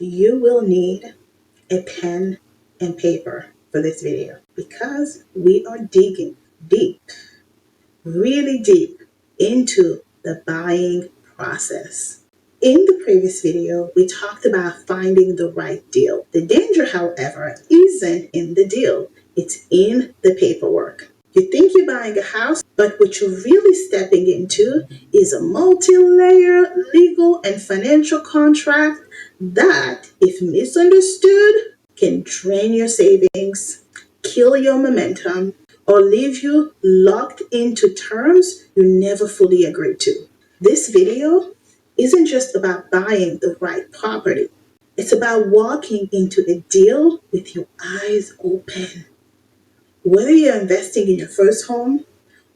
you will need a pen and paper for this video because we are digging deep, really deep into the buying process. In the previous video, we talked about finding the right deal. The danger, however, isn't in the deal. It's in the paperwork. You think you're buying a house, but what you're really stepping into is a multi-layer legal and financial contract that, if misunderstood, can drain your savings, kill your momentum, or leave you locked into terms you never fully agreed to. This video isn't just about buying the right property. It's about walking into a deal with your eyes open. Whether you're investing in your first home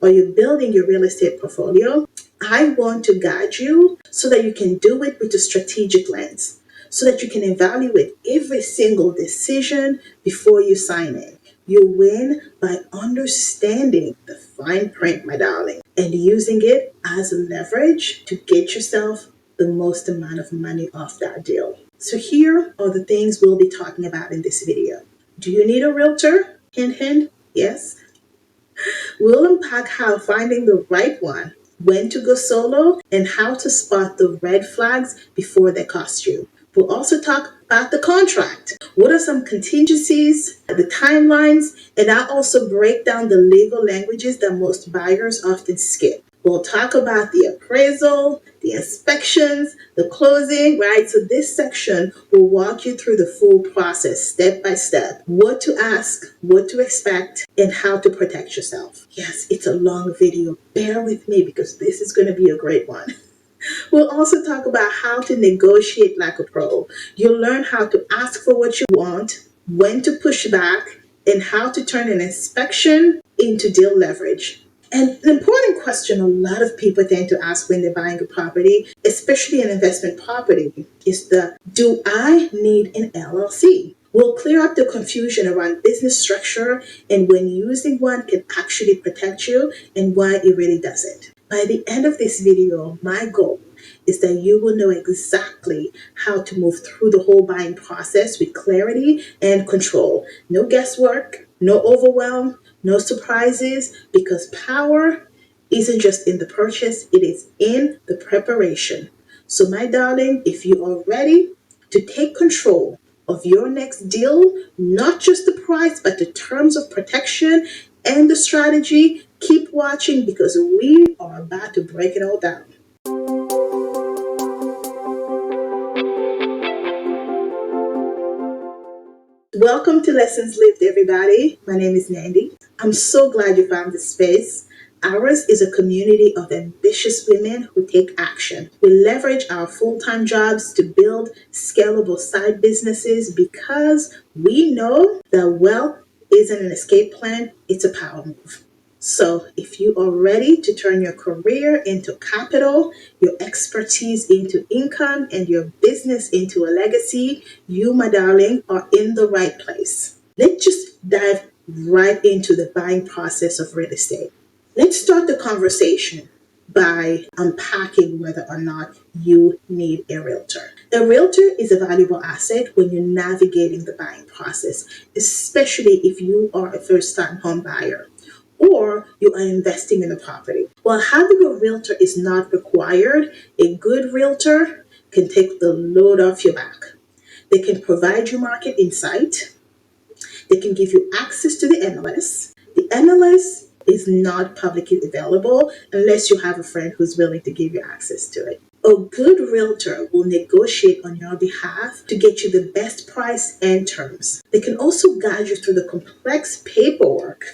or you're building your real estate portfolio, I want to guide you so that you can do it with a strategic lens, so that you can evaluate every single decision before you sign in. You win by understanding the fine print, my darling, and using it as leverage to get yourself the most amount of money off that deal. So here are the things we'll be talking about in this video. Do you need a realtor? Hint, hint, yes. We'll unpack how finding the right one, when to go solo, and how to spot the red flags before they cost you. We'll also talk about the contract. What are some contingencies, the timelines, and I'll also break down the legal languages that most buyers often skip. We'll talk about the appraisal, the inspections, the closing, right? So this section will walk you through the full process, step by step, what to ask, what to expect, and how to protect yourself. Yes, it's a long video. Bear with me because this is going to be a great one. We'll also talk about how to negotiate like a pro. You'll learn how to ask for what you want, when to push back, and how to turn an inspection into deal leverage. And an important question a lot of people tend to ask when they're buying a property, especially an investment property, is do I need an LLC? We'll clear up the confusion around business structure and when using one can actually protect you and why it really doesn't. By the end of this video, my goal is that you will know exactly how to move through the whole buying process with clarity and control. No guesswork, no overwhelm, no surprises, because power isn't just in the purchase, it is in the preparation. So, my darling, if you are ready to take control of your next deal, not just the price, but the terms of protection and the strategy, keep watching because we are about to break it all down. Welcome to Lessons Lived, everybody. My name is Nandy. I'm so glad you found this space. Ours is a community of ambitious women who take action. We leverage our full-time jobs to build scalable side businesses because we know that wealth isn't an escape plan, it's a power move. So if you are ready to turn your career into capital, your expertise into income, and your business into a legacy, you, my darling, are in the right place. Let's just dive right into the buying process of real estate. Let's start the conversation by unpacking whether or not you need a realtor. A realtor is a valuable asset when you're navigating the buying process, especially if you are a first-time home buyer or you are investing in a property. While having a realtor is not required, a good realtor can take the load off your back. They can provide you market insight. They can give you access to the MLS. The MLS is not publicly available unless you have a friend who's willing to give you access to it. A good realtor will negotiate on your behalf to get you the best price and terms. They can also guide you through the complex paperwork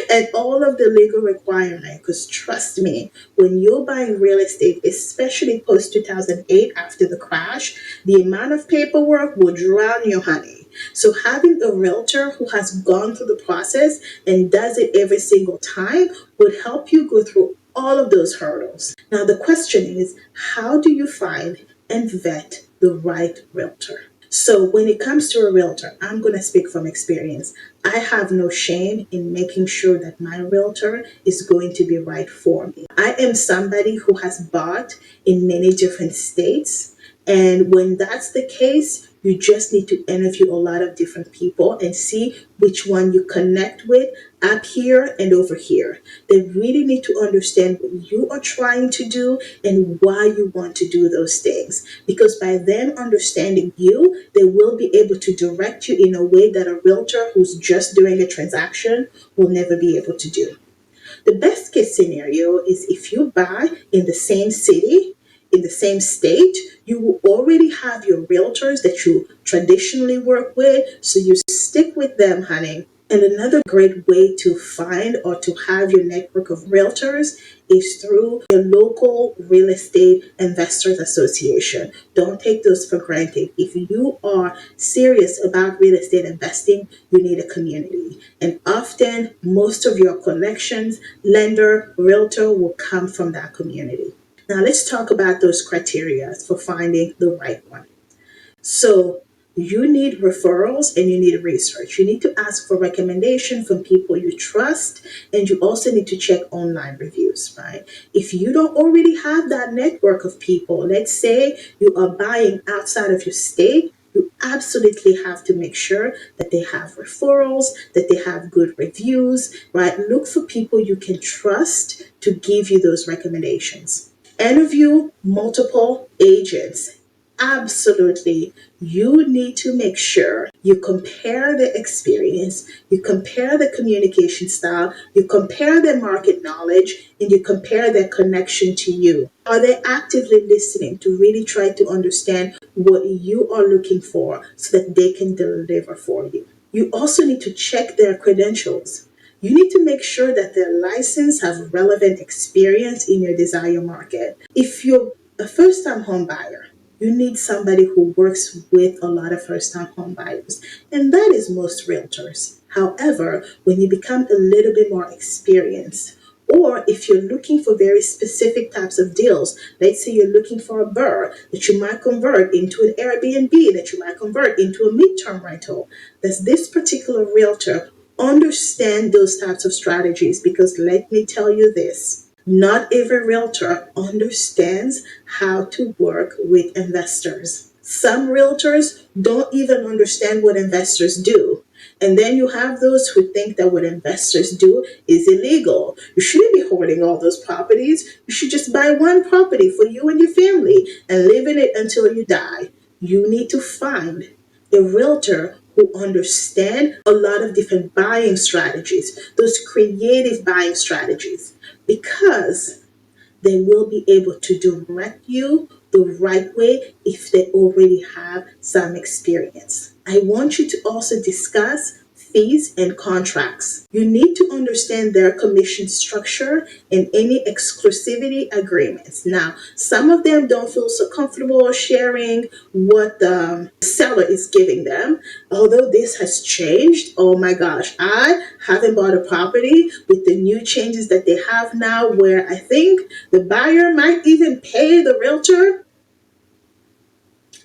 and all of the legal requirements. Because trust me, when you're buying real estate, especially post 2008 after the crash, the amount of paperwork will drown you, honey. So having a realtor who has gone through the process and does it every single time would help you go through all of those hurdles. Now the question is, how do you find and vet the right realtor? So when it comes to a realtor, I'm going to speak from experience. I have no shame in making sure that my realtor is going to be right for me. I am somebody who has bought in many different states, And when that's the case, you just need to interview a lot of different people and see which one you connect with up here and over here. They really need to understand what you are trying to do and why you want to do those things. Because by them understanding you, they will be able to direct you in a way that a realtor who's just doing a transaction will never be able to do. The best case scenario is if you buy in the same city, in the same state, you will already have your realtors that you traditionally work with, so you stick with them, honey. And another great way to find or to have your network of realtors is through your local real estate investors association. Don't take those for granted. If you are serious about real estate investing, you need a community. And often, most of your connections, lender, realtor will come from that community. Now, let's talk about those criteria for finding the right one. So you need referrals and you need research. You need to ask for recommendation from people you trust, and you also need to check online reviews, right? If you don't already have that network of people, let's say you are buying outside of your state, you absolutely have to make sure that they have referrals, that they have good reviews, right? Look for people you can trust to give you those recommendations. Interview multiple agents. Absolutely. You need to make sure you compare the experience, you compare the communication style, you compare their market knowledge, and you compare their connection to you. Are they actively listening to really try to understand what you are looking for so that they can deliver for you? You also need to check their credentials. You need to make sure that their license have relevant experience in your desired market. If you're a first-time home buyer, you need somebody who works with a lot of first-time home buyers, and that is most realtors. However, when you become a little bit more experienced, or if you're looking for very specific types of deals, let's say you're looking for a burr that you might convert into an Airbnb, that you might convert into a midterm rental, does this particular realtor understand those types of strategies? Because let me tell you this, not every realtor understands how to work with investors. Some realtors don't even understand what investors do. And then you have those who think that what investors do is illegal. You shouldn't be hoarding all those properties. You should just buy one property for you and your family and live in it until you die. You need to find a realtor who understand a lot of different buying strategies, those creative buying strategies, because they will be able to direct you the right way if they already have some experience. I want you to also discuss fees and contracts. You need to understand their commission structure and any exclusivity agreements. Now, some of them don't feel so comfortable sharing what the seller is giving them. Although this has changed, oh my gosh, I haven't bought a property with the new changes that they have now where I think the buyer might even pay the realtor.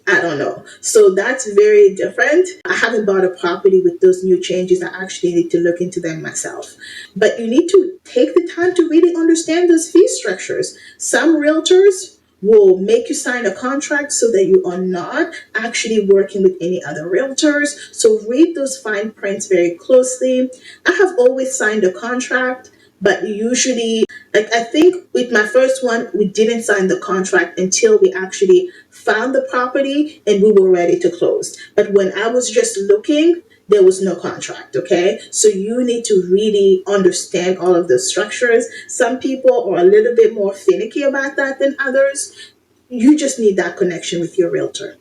I don't know. So that's very different. I haven't bought a property with those new changes. I actually need to look into them myself. But you need to take the time to really understand those fee structures. Some realtors will make you sign a contract so that you are not actually working with any other realtors. So read those fine prints very closely. I have always signed a contract, but usually, like, I think with my first one, we didn't sign the contract until we actually found the property and we were ready to close. But when I was just looking, there was no contract, okay? So you need to really understand all of the structures. Some people are a little bit more finicky about that than others. You just need that connection with your realtor.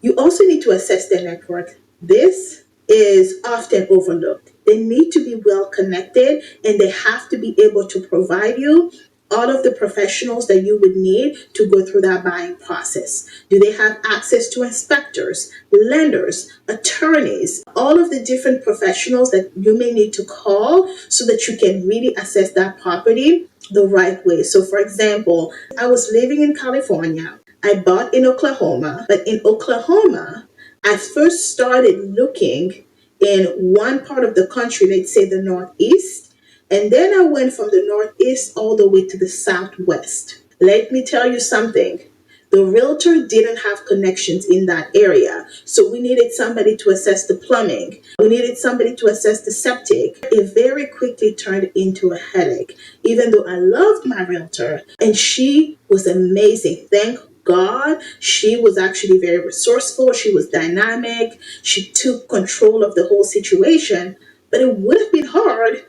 You also need to assess their network. This is often overlooked. They need to be well connected and they have to be able to provide you all of the professionals that you would need to go through that buying process. Do they have access to inspectors, lenders, attorneys, all of the different professionals that you may need to call so that you can really assess that property the right way? So, for example, I was living in California. I bought in Oklahoma, but in Oklahoma, I first started looking in one part of the country, let's say the Northeast, and then I went from the Northeast all the way to the Southwest. Let me tell you something. The realtor didn't have connections in that area. So we needed somebody to assess the plumbing. We needed somebody to assess the septic. It very quickly turned into a headache, even though I loved my realtor and she was amazing. Thank God, she was actually very resourceful. She was dynamic. She took control of the whole situation. But it would have been hard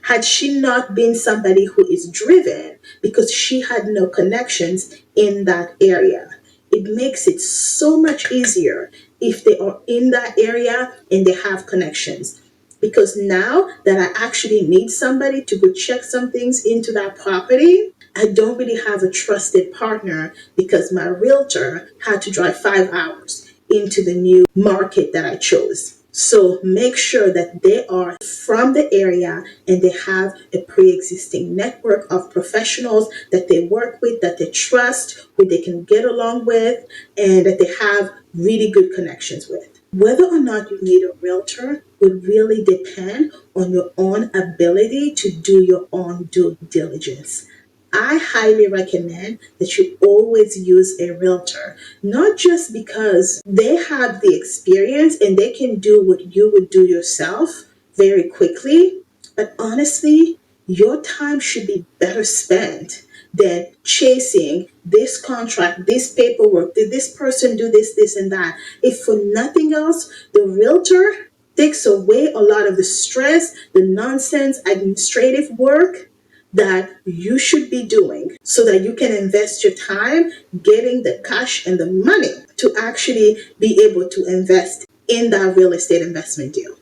had she not been somebody who is driven because she had no connections in that area. It makes it so much easier if they are in that area and they have connections. Because now that I actually need somebody to go check some things into that property, I don't really have a trusted partner because my realtor had to drive 5 hours into the new market that I chose. So make sure that they are from the area and they have a pre-existing network of professionals that they work with, that they trust, who they can get along with, and that they have really good connections with. Whether or not you need a realtor would really depend on your own ability to do your own due diligence. I highly recommend that you always use a realtor, not just because they have the experience and they can do what you would do yourself very quickly, but honestly, your time should be better spent than chasing this contract, this paperwork. Did this person do this, this, and that? If for nothing else, the realtor takes away a lot of the stress, the nonsense, administrative work that you should be doing so that you can invest your time getting the cash and the money to actually be able to invest in that real estate investment deal.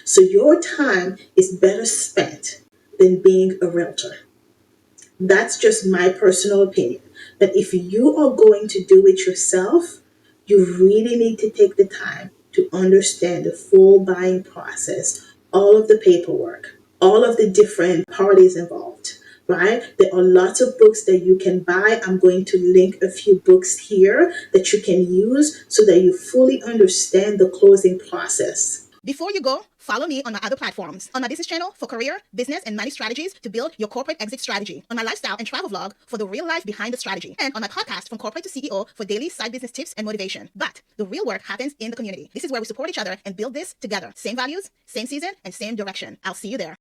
So your time is better spent than being a realtor. That's just my personal opinion. But if you are going to do it yourself, you really need to take the time to understand the full buying process, all of the paperwork, all of the different parties involved, right? There are lots of books that you can buy. I'm going to link a few books here that you can use so that you fully understand the closing process. Before you go, follow me on my other platforms. On my business channel for career, business, and money strategies to build your corporate exit strategy. On my lifestyle and travel vlog for the real life behind the strategy. And on my podcast, From Corporate to CEO, for daily side business tips and motivation. But the real work happens in the community. This is where we support each other and build this together. Same values, same season, and same direction. I'll see you there.